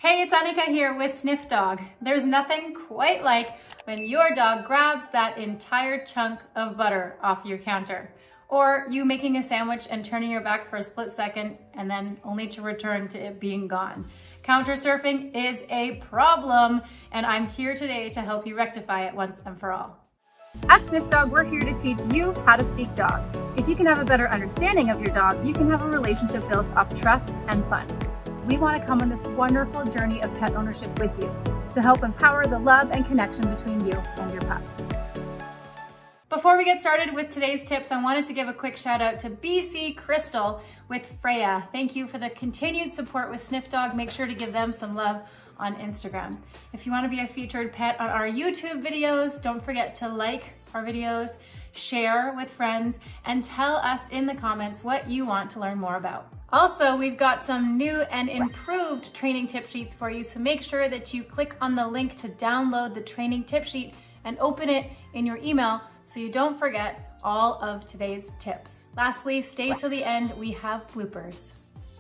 Hey, it's Annika here with Sniffdog. There's nothing quite like when your dog grabs that entire chunk of butter off your counter, or you making a sandwich and turning your back for a split second and then only to return to it being gone. Counter surfing is a problem, and I'm here today to help you rectify it once and for all. At Sniffdog, we're here to teach you how to speak dog. If you can have a better understanding of your dog, you can have a relationship built off trust and fun. We want to come on this wonderful journey of pet ownership with you to help empower the love and connection between you and your pup. Before we get started with today's tips, I wanted to give a quick shout out to BC Crystal with Freya. Thank you for the continued support with Sniffdog. Make sure to give them some love on Instagram. If you want to be a featured pet on our YouTube videos, don't forget to like our videos, share with friends, and tell us in the comments what you want to learn more about. Also, we've got some new and improved training tip sheets for you, so make sure that you click on the link to download the training tip sheet and open it in your email so you don't forget all of today's tips. Lastly, stay till the end, we have bloopers.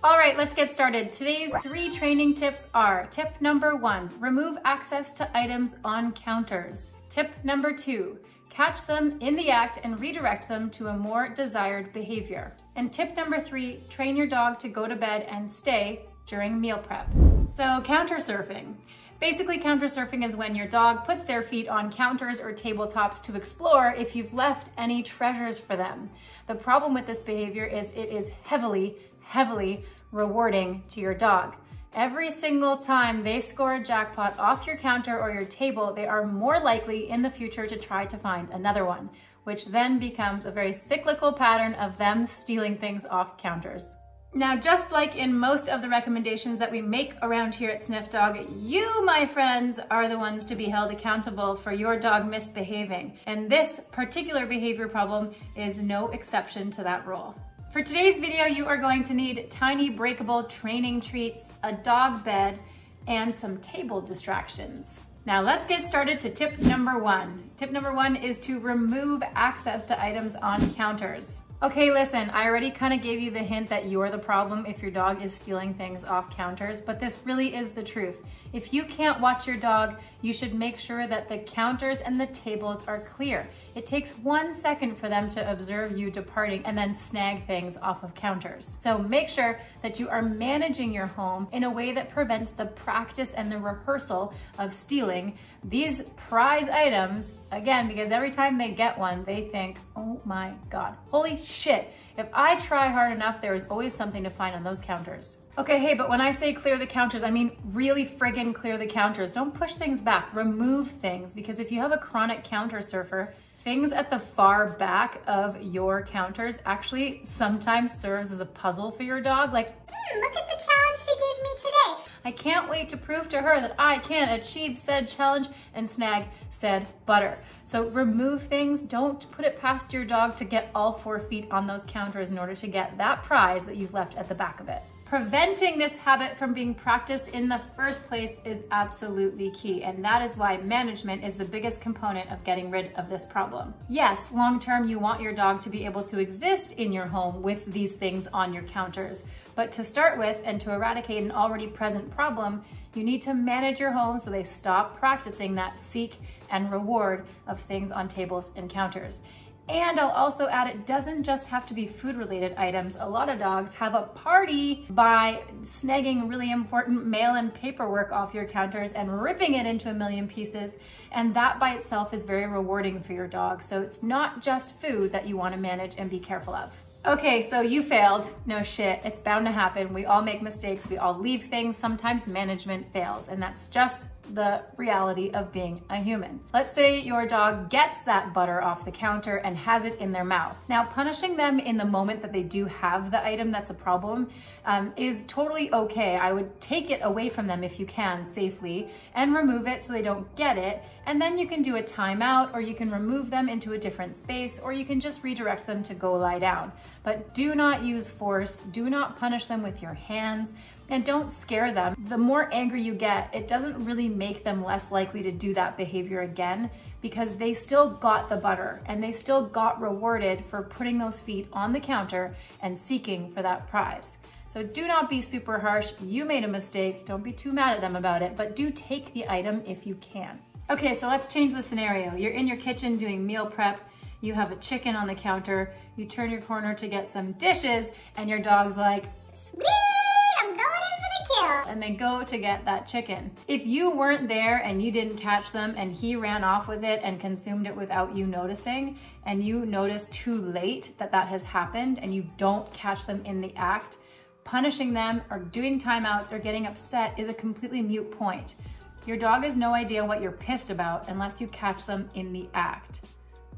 All right, let's get started. Today's 3 training tips are: tip number 1, remove access to items on counters. Tip number 2, catch them in the act and redirect them to a more desired behavior. And tip number 3, train your dog to go to bed and stay during meal prep. So counter surfing. Basically, counter surfing is when your dog puts their feet on counters or tabletops to explore if you've left any treasures for them. The problem with this behavior is it is heavily rewarding to your dog. Every single time they score a jackpot off your counter or your table, they are more likely in the future to try to find another one, which then becomes a very cyclical pattern of them stealing things off counters. Now, just like in most of the recommendations that we make around here at Sniffdog, you, my friends, are the ones to be held accountable for your dog misbehaving. And this particular behavior problem is no exception to that rule. For today's video, you are going to need tiny breakable training treats, a dog bed, and some table distractions. Now let's get started to tip number 1. Tip number 1 is to remove access to items on counters. Okay, listen, I already kind of gave you the hint that you're the problem if your dog is stealing things off counters, but this really is the truth. If you can't watch your dog, you should make sure that the counters and the tables are clear. It takes 1 second for them to observe you departing and then snag things off of counters. So make sure that you are managing your home in a way that prevents the practice and the rehearsal of stealing these prize items, again, because every time they get one, they think, oh my God, holy shit. If I try hard enough, there is always something to find on those counters. Okay, hey, but when I say clear the counters, I mean really friggin' clear the counters. Don't push things back, remove things, because if you have a chronic counter surfer, things at the far back of your counters actually sometimes serves as a puzzle for your dog. Like, look at the challenge she gave me today. I can't wait to prove to her that I can achieve said challenge and snag said butter. So remove things. Don't put it past your dog to get all 4 feet on those counters in order to get that prize that you've left at the back of it. Preventing this habit from being practiced in the first place is absolutely key, and that is why management is the biggest component of getting rid of this problem. Yes, long-term, you want your dog to be able to exist in your home with these things on your counters, but to start with and to eradicate an already present problem, you need to manage your home so they stop practicing that seek and reward of things on tables and counters. And I'll also add, it doesn't just have to be food-related items. A lot of dogs have a party by snagging really important mail and paperwork off your counters and ripping it into a million pieces. And that by itself is very rewarding for your dog. So it's not just food that you want to manage and be careful of. Okay, so you failed. No shit, it's bound to happen. We all make mistakes, we all leave things. Sometimes management fails, and that's just the reality of being a human. Let's say your dog gets that butter off the counter and has it in their mouth. Now, punishing them in the moment that they do have the item that's a problem is totally okay. I would take it away from them if you can safely and remove it so they don't get it. And then you can do a timeout, or you can remove them into a different space, or you can just redirect them to go lie down. But do not use force. Do not punish them with your hands. And don't scare them. The more angry you get, it doesn't really make them less likely to do that behavior again, because they still got the butter and they still got rewarded for putting those feet on the counter and seeking for that prize. So do not be super harsh. You made a mistake. Don't be too mad at them about it, but do take the item if you can. Okay, so let's change the scenario. You're in your kitchen doing meal prep. You have a chicken on the counter. You turn your corner to get some dishes and your dog's like, "Sweet, I'm going in for the kill." And they go to get that chicken. If you weren't there and you didn't catch them and he ran off with it and consumed it without you noticing, and you notice too late that that has happened and you don't catch them in the act, punishing them or doing timeouts or getting upset is a completely moot point. Your dog has no idea what you're pissed about unless you catch them in the act.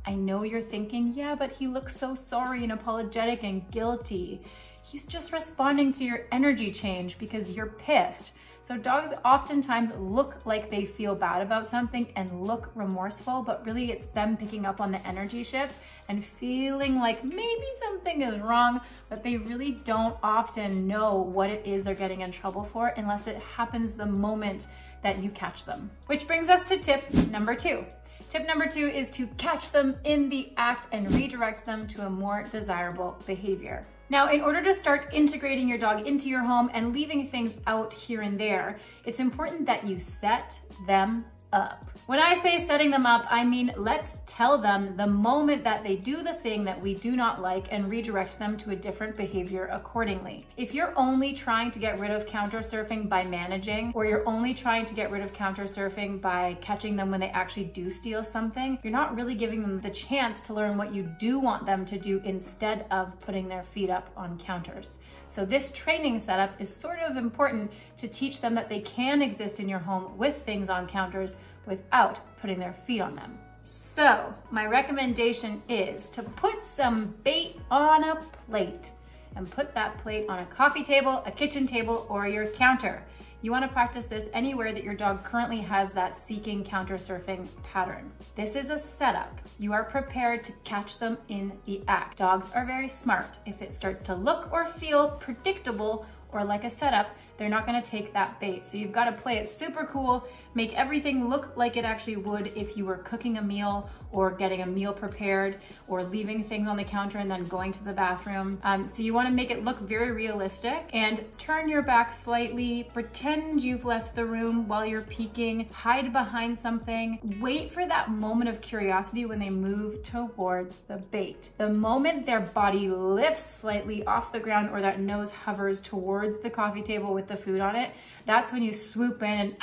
I know you're thinking, yeah, but he looks so sorry and apologetic and guilty. He's just responding to your energy change because you're pissed. So dogs oftentimes look like they feel bad about something and look remorseful, but really it's them picking up on the energy shift and feeling like maybe something is wrong, but they really don't often know what it is they're getting in trouble for unless it happens the moment that you catch them. Which brings us to tip number 2. Tip number 2 is to catch them in the act and redirect them to a more desirable behavior. Now, in order to start integrating your dog into your home and leaving things out here and there, it's important that you set them up. When I say setting them up, I mean, let's tell them the moment that they do the thing that we do not like and redirect them to a different behavior accordingly. If you're only trying to get rid of counter surfing by managing, or you're only trying to get rid of counter surfing by catching them when they actually do steal something, you're not really giving them the chance to learn what you do want them to do instead of putting their feet up on counters. So this training setup is sort of important to teach them that they can exist in your home with things on counters without putting their feet on them. So my recommendation is to put some bait on a plate and put that plate on a coffee table, a kitchen table, or your counter. You want to practice this anywhere that your dog currently has that seeking counter surfing pattern. This is a setup. You are prepared to catch them in the act. Dogs are very smart. If it starts to look or feel predictable or like a setup, they're not gonna take that bait. So you've gotta play it super cool, make everything look like it actually would if you were cooking a meal or getting a meal prepared or leaving things on the counter and then going to the bathroom. So you wanna make it look very realistic and turn your back slightly, pretend you've left the room while you're peeking, hide behind something, wait for that moment of curiosity when they move towards the bait. The moment their body lifts slightly off the ground or that nose hovers towards the coffee table with the food on it, that's when you swoop in and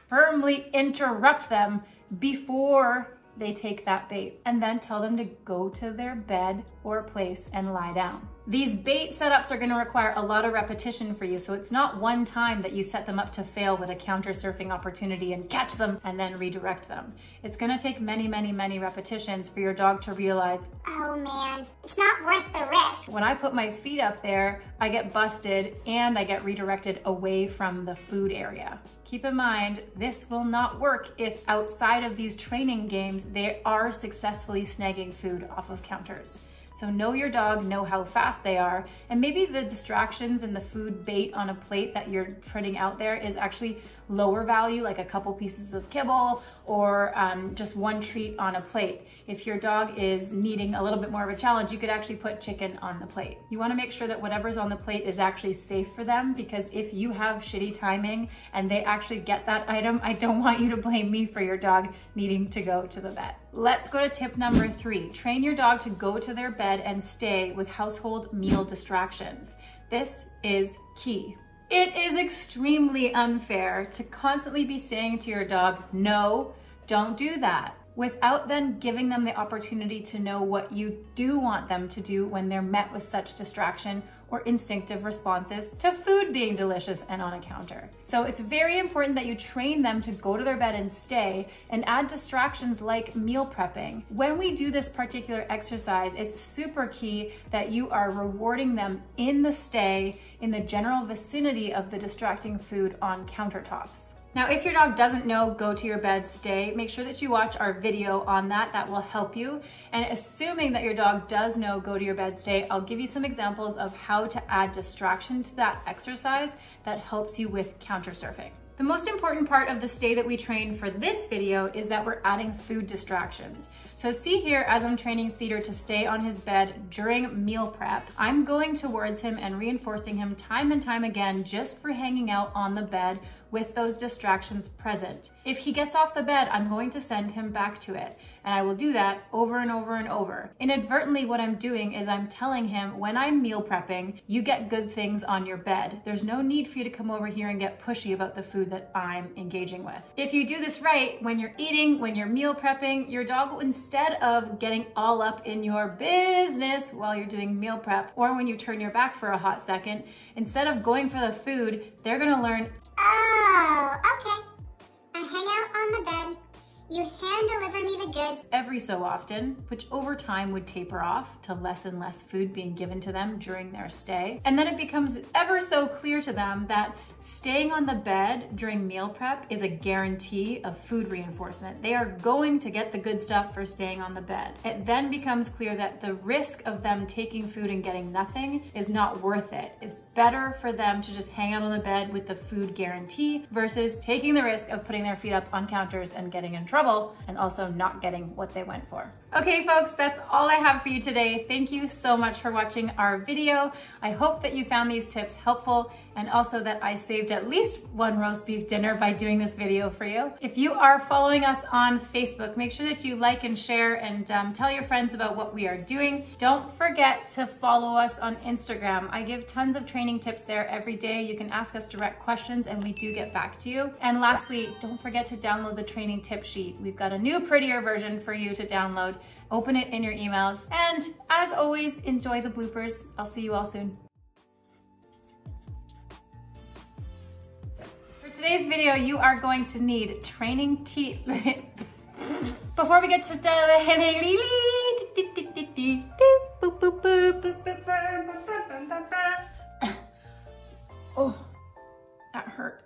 firmly interrupt them before they take that bait, and then tell them to go to their bed or place and lie down. These bait setups are gonna require a lot of repetition for you, so it's not one time that you set them up to fail with a counter surfing opportunity and catch them and then redirect them. It's gonna take many, many, many repetitions for your dog to realize, oh man, it's not worth the risk. when I put my feet up there, I get busted and I get redirected away from the food area. Keep in mind, this will not work if outside of these training games, they are successfully snagging food off of counters. So know your dog, know how fast they are, and maybe the distractions and the food bait on a plate that you're putting out there is actually lower value, like a couple pieces of kibble or just one treat on a plate. If your dog is needing a little bit more of a challenge, you could actually put chicken on the plate. You wanna make sure that whatever's on the plate is actually safe for them, because if you have shitty timing and they actually get that item, I don't want you to blame me for your dog needing to go to the vet. Let's go to tip number 3. Train your dog to go to their bed and stay with household meal distractions. This is key. It is extremely unfair to constantly be saying to your dog, no, don't do that, without then giving them the opportunity to know what you do want them to do when they're met with such distraction or instinctive responses to food being delicious and on a counter. So it's very important that you train them to go to their bed and stay, and add distractions like meal prepping. When we do this particular exercise, it's super key that you are rewarding them in the stay, in the general vicinity of the distracting food on countertops. Now, if your dog doesn't know go to your bed, stay, make sure that you watch our video on that. That will help you. And assuming that your dog does know go to your bed, stay, I'll give you some examples of how to add distraction to that exercise that helps you with counter surfing. The most important part of the stay that we train for this video is that we're adding food distractions. So see here, as I'm training Cedar to stay on his bed during meal prep, I'm going towards him and reinforcing him time and time again just for hanging out on the bed with those distractions present. If he gets off the bed, I'm going to send him back to it. And I will do that over and over and over. Inadvertently, what I'm doing is I'm telling him, when I'm meal prepping, you get good things on your bed. There's no need for you to come over here and get pushy about the food that I'm engaging with. If you do this right, when you're eating, when you're meal prepping, your dog will, instead of getting all up in your business while you're doing meal prep, or when you turn your back for a hot second, instead of going for the food, they're gonna learn, oh, okay. I hang out on the bed. You hand deliver me the goods every so often, which over time would taper off to less and less food being given to them during their stay. And then it becomes ever so clear to them that staying on the bed during meal prep is a guarantee of food reinforcement. They are going to get the good stuff for staying on the bed. It then becomes clear that the risk of them taking food and getting nothing is not worth it. It's better for them to just hang out on the bed with the food guarantee versus taking the risk of putting their feet up on counters and getting in trouble and also not getting what they went for. Okay, folks, that's all I have for you today. Thank you so much for watching our video. I hope that you found these tips helpful and also that I saved at least one roast beef dinner by doing this video for you. If you are following us on Facebook, make sure that you like and share and tell your friends about what we are doing. Don't forget to follow us on Instagram. I give tons of training tips there every day. You can ask us direct questions and we do get back to you. And lastly, don't forget to download the training tip sheet. We've got a new, prettier version for you to download. Open it in your emails. And as always, enjoy the bloopers. I'll see you all soon. For today's video, you are going to need training teeth. Before we get to oh, that hurt.